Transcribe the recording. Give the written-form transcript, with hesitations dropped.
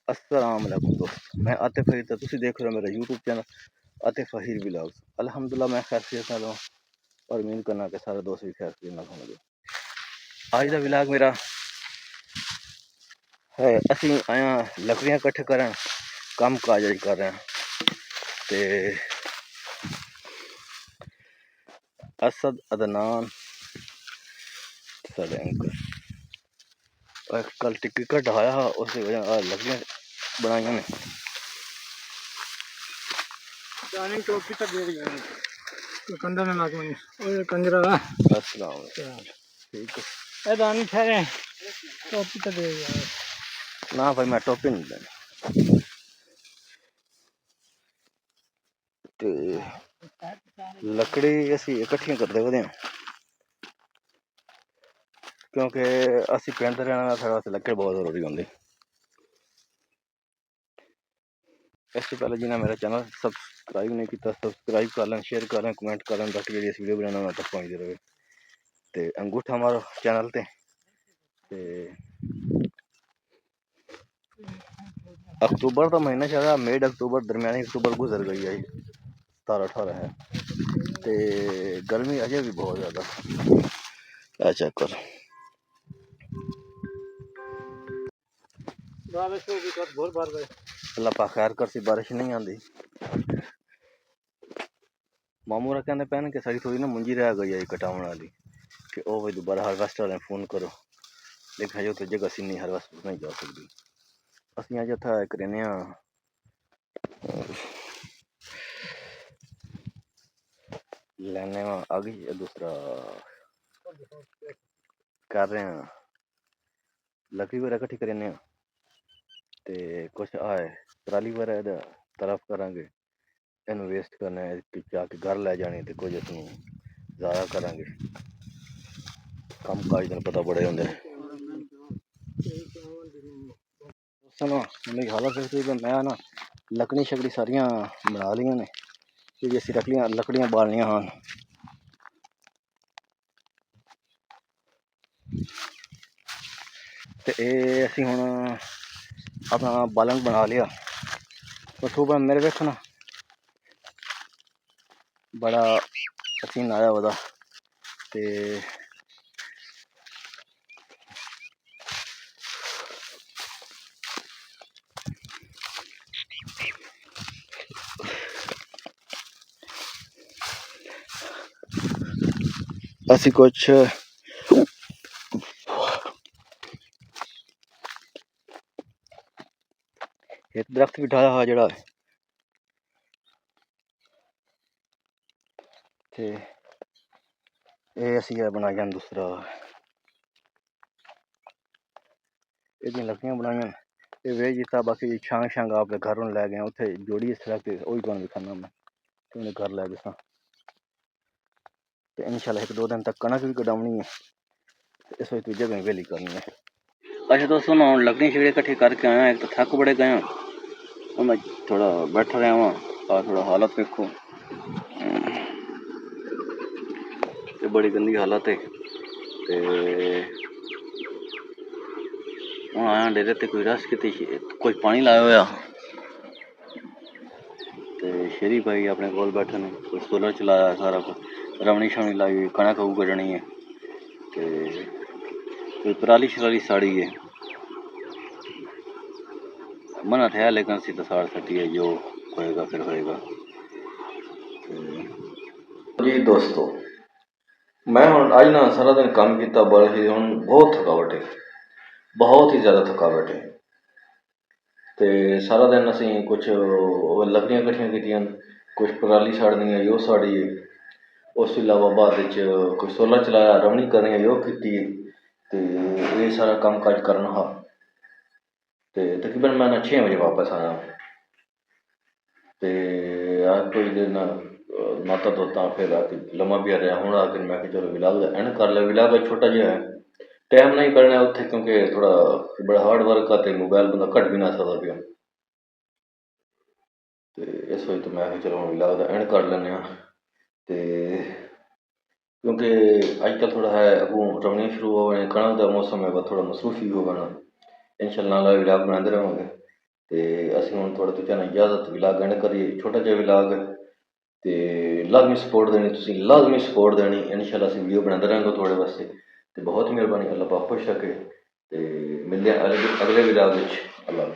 अस्सलाम वालेकुम दोस्त, मैं आतिफ फहीर तो तुसी देख रहे हो मेरा यूट्यूब चैनल आतिफ फहीर व्लॉग्स। अल्हम्दुलिल्लाह मैं खैरियत नाल हूं और उम्मीद करना कि सारे दोस्त भी खैरियत नाल होंगे। आज दा व्लॉग मेरा है असी आया लकड़ियां इकट्ठे करन, काम काज कर रहे हैं। ते असद अदनान साढ़े अंकल कल टिकट आया हा, उसकी वजह लकड़ियां बनाइया ने। दानी टोपी तक दे दिया कंधा में लाके मैंने ओए कंजरा अस्सलाम वालेकुम। ठीक है ए दानी ठहरे टोपी तक दे दिया ना भाई, मैं टोपी नहीं लेनी। ते लकड़ी असी इकट्ठियां करते वधे क्योंकि असी पिंड रहना, साढ़े वास्ते लकड़ी बहुत जरूरी होंगी। इससे पहले जिन्हें मेरा चैनल सब्सक्राइब नहीं किया, सब्सक्राइब कर लें, शेयर कर लें, कमेंट कर लें ताकि जी वीडियो बनाना मैं तक पहुँचती रहे। तो अंगूठा मारो चैनल ते अक्टूबर का महीना चला, मेड अक्टूबर दरमियानी अक्टूबर गुजर गई है, 17-18 है। तो गर्मी अजे भी बहुत ज़्यादा है। चेक कर अल्लाह पा खैर कर सी, बारिश नहीं आती। मामू रा कहने पैन कि सारी थोड़ी ना मुंजी रह गई है कटाने वाली, कि ओ भाई दोबारा हारवेस्ट वाले फोन करो, लेकिन हजे तो जगह सी नहीं हारवेस्ट नहीं जा सकती। असी अज उत्थे करने लेने आ गई दूसरा कर रहे हैं, लकड़ी वगैरह इकट्ठी करने ते कुछ आए ट्राली वगैरह तरफ करांगे, इन वेस्ट करना है कि जाके घर लै जानी, तो कुछ इसमें ज़ाया करांगे। कम काज दिन पता बड़े होंगे। सुनो मेरी हालत है कि मैं ना लकड़ी शकड़ी सारियां बना लियां ने, कि असी लकड़ियां बालनियां हाँ। ते असी हुण अपना बालन बना लिया। तकरीबन मेरे वेख ना बड़ा पसीना आया वदा। ते असी कुछ एक दरख्त भी ढाया हा जड़ा, ते असी बनाइया दूसरा ये लकड़ियां बनाइया ये वे जिता। बाकी छांग छांग आप घर लै गए उत्थे जोड़ी इस तरह के वही कौन दिखाना मैं उन्हें घर लै गया। तो इंशाल्लाह 1-2 दिन तक कणक भी कटानी है, इस वजह जगह वेली करनी है। अच्छा दोस्तों मैं लकड़ियां शकड़ियां इकट्ठी करके आया, एक तो थक बड़े गए और मैं थोड़ा बैठा रहा वहाँ और थोड़ा हालत देखो ये बड़ी गंदी हालत है। ते हूँ आया डेरे ते कोई रस की कोई पानी लाया होया, तो शेरी भाई अपने कोल बैठे ने, कोई सोलर चलाया सारा कुछ, रवनी शवनी लाई कणक कऊ कटनी है, तो कोई पराली शराली साड़ी है। मना था लेकिन असी तो साड़ सटी है, जो होएगा फिर होएगा। जी दोस्तों मैं हूँ अज ना सारा दिन काम किया, बड़ी हूँ बहुत थकावट है, बहुत ही ज़्यादा थकावट है। तो सारा दिन असी कुछ लकड़ियां कट्ठियां कीतियां, कुछ पराली साड़नी है यो साड़ी है, उस अलावा बाद कुछ सोलर चलाया, रवनी करनी है यो की, तो ये सारा काम काज करना हा। तो तकरीबन मैं ना 6 बजे वापस आया। तो आज कोई दिन नाता धोता फिर रात लम्मा भी आ रहा हूँ, आकर मैं चलो विलाग एंड कर लिया। विलाग छोटा जिहा है, टाइम नहीं करना उत्थे क्योंकि थोड़ा बड़ा हार्ड वर्क आ, तो मोबाइल बंदा घट भी ना सकता पिया। तो इस वजह तो मैं चलो हम विलाग का एंड कर लें। तो क्योंकि अजकल थोड़ा है अगू रवनी शुरू हो गए, कणक का मौसम है, थोड़ा मसरूफी हो गया। इंशाल्लाह विलाग बनाते रहेंगे। ਤੇ ਅਸੀਂ ਹੁਣ ਤੁਹਾਡੇ ਤੋਂ ਚਾਹੁੰਦੇ ਇਜਾਜ਼ਤ ਵਿਲਾਗ ਐਂਡ ਕਰੀਏ, ਛੋਟਾ ਜਿਹਾ ਵਿਲਾਗ ਤੇ ਲਾਜ਼ਮੀ ਸਪੋਰਟ ਦੇਣੀ, ਤੁਸੀਂ ਲਾਜ਼ਮੀ ਸਪੋਰਟ ਦੇਣੀ। ਇਨਸ਼ਾਅੱਲਾ ਅਸੀਂ ਵੀਡੀਓ ਬਣਾਉਂਦੇ ਰਹਾਂਗੇ ਤੁਹਾਡੇ ਵਾਸਤੇ। ਤੇ ਬਹੁਤ ਮਿਹਰਬਾਨੀ, ਅੱਲਾਹ ਪਾਕ ਖੁਸ਼ ਰੱਖੇ ਤੇ ਮਿਲਦੇ ਹਾਂ ਅਗਲੇ ਵਿਲਾਗ ਵਿੱਚ। ਅੱਲਾਹ।